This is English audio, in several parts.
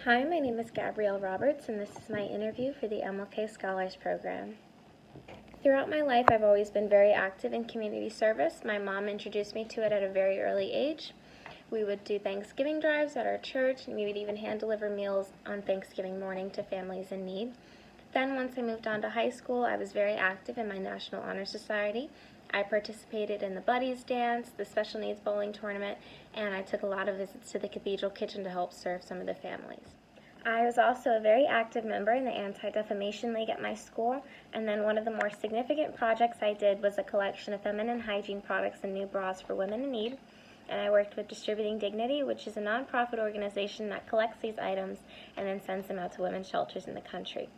Hi, my name is Gabrielle Roberts, and this is my interview for the MLK Scholars Program. Throughout my life, I've always been very active in community service. My mom introduced me to it at a very early age. We would do Thanksgiving drives at our church, and we would even hand-deliver meals on Thanksgiving morning to families in need. Then, once I moved on to high school, I was very active in my National Honor Society. I participated in the Buddies Dance, the Special Needs Bowling Tournament, and I took a lot of visits to the Cathedral Kitchen to help serve some of the families. I was also a very active member in the Anti-Defamation League at my school, and then one of the more significant projects I did was a collection of feminine hygiene products and new bras for women in need. And I worked with Distributing Dignity, which is a nonprofit organization that collects these items and then sends them out to women's shelters in the country.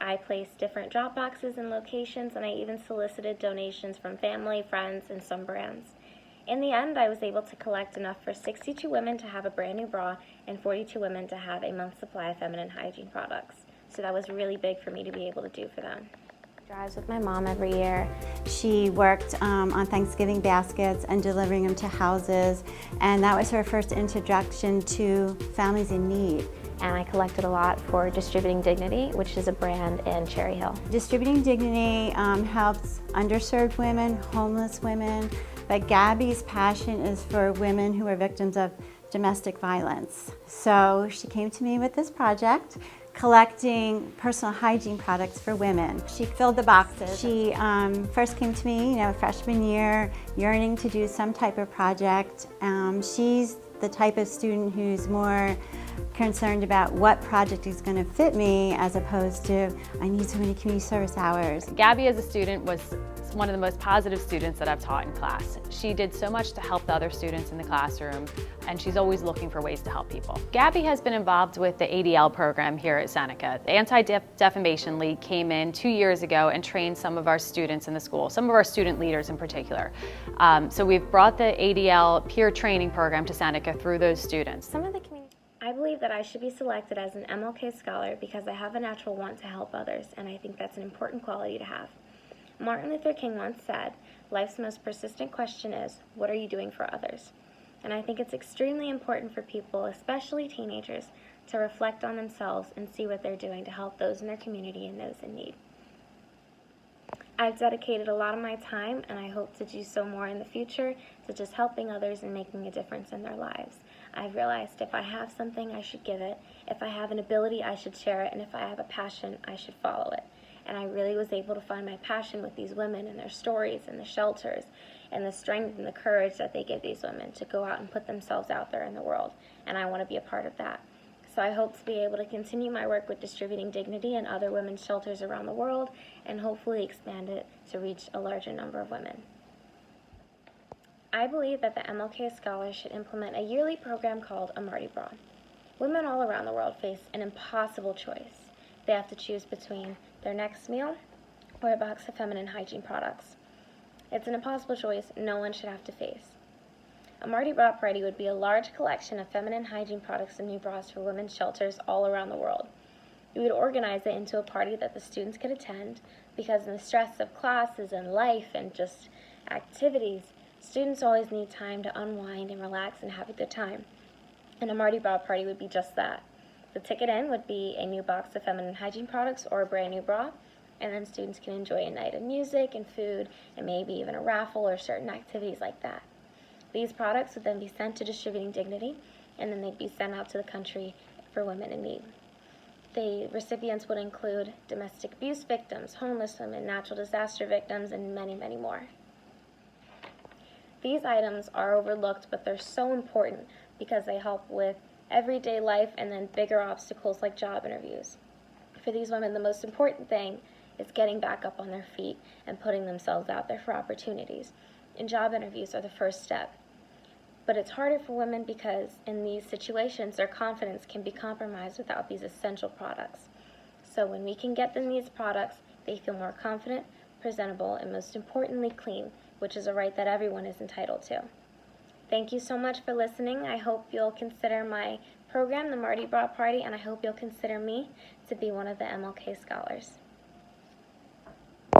I placed different drop boxes in locations, and I even solicited donations from family, friends, and some brands. In the end, I was able to collect enough for 62 women to have a brand new bra and 42 women to have a month's supply of feminine hygiene products. So that was really big for me to be able to do for them. Drives with my mom every year. She worked on Thanksgiving baskets and delivering them to houses, and that was her first introduction to families in need. And I collected a lot for Distributing Dignity, which is a brand in Cherry Hill. Distributing Dignity helps underserved women, homeless women, but Gabby's passion is for women who are victims of domestic violence. So she came to me with this project, collecting personal hygiene products for women. She filled the boxes. She first came to me, freshman year, yearning to do some type of project. She's the type of student who's more concerned about what project is going to fit me as opposed to, I need so many community service hours. Gabby as a student was one of the most positive students that I've taught in class. She did so much to help the other students in the classroom, and she's always looking for ways to help people. Gabby has been involved with the ADL program here at Seneca. The Anti-Defamation League came in 2 years ago and trained some of our students in the school, some of our student leaders in particular. So we've brought the ADL peer training program to Seneca through those students. I believe that I should be selected as an MLK Scholar because I have a natural want to help others, and I think that's an important quality to have. Martin Luther King once said, "Life's most persistent question is, what are you doing for others?" And I think it's extremely important for people, especially teenagers, to reflect on themselves and see what they're doing to help those in their community and those in need. I've dedicated a lot of my time, and I hope to do so more in the future, to just helping others and making a difference in their lives. I've realized if I have something, I should give it. If I have an ability, I should share it. And if I have a passion, I should follow it. And I really was able to find my passion with these women and their stories and the shelters and the strength and the courage that they give these women to go out and put themselves out there in the world. And I want to be a part of that. So I hope to be able to continue my work with Distributing Dignity and other women's shelters around the world and hopefully expand it to reach a larger number of women. I believe that the MLK Scholars should implement a yearly program called a Mardi Gras. Women all around the world face an impossible choice. They have to choose between their next meal or a box of feminine hygiene products. It's an impossible choice no one should have to face. A Mardi Gras party would be a large collection of feminine hygiene products and new bras for women's shelters all around the world. We would organize it into a party that the students could attend because in the stress of classes and life and just activities, students always need time to unwind and relax and have a good time. And a Mardi Gras party would be just that. The ticket in would be a new box of feminine hygiene products or a brand new bra, and then students can enjoy a night of music and food and maybe even a raffle or certain activities like that. These products would then be sent to Distributing Dignity, and then they'd be sent out to the country for women in need. The recipients would include domestic abuse victims, homeless women, natural disaster victims, and many, many more. These items are overlooked, but they're so important because they help with everyday life and then bigger obstacles like job interviews. For these women, the most important thing is getting back up on their feet and putting themselves out there for opportunities. And job interviews are the first step. But it's harder for women because in these situations, their confidence can be compromised without these essential products. So when we can get them these products, they feel more confident, presentable, and most importantly, clean, which is a right that everyone is entitled to. Thank you so much for listening. I hope you'll consider my program, the Mardi Gras Party, and I hope you'll consider me to be one of the MLK Scholars.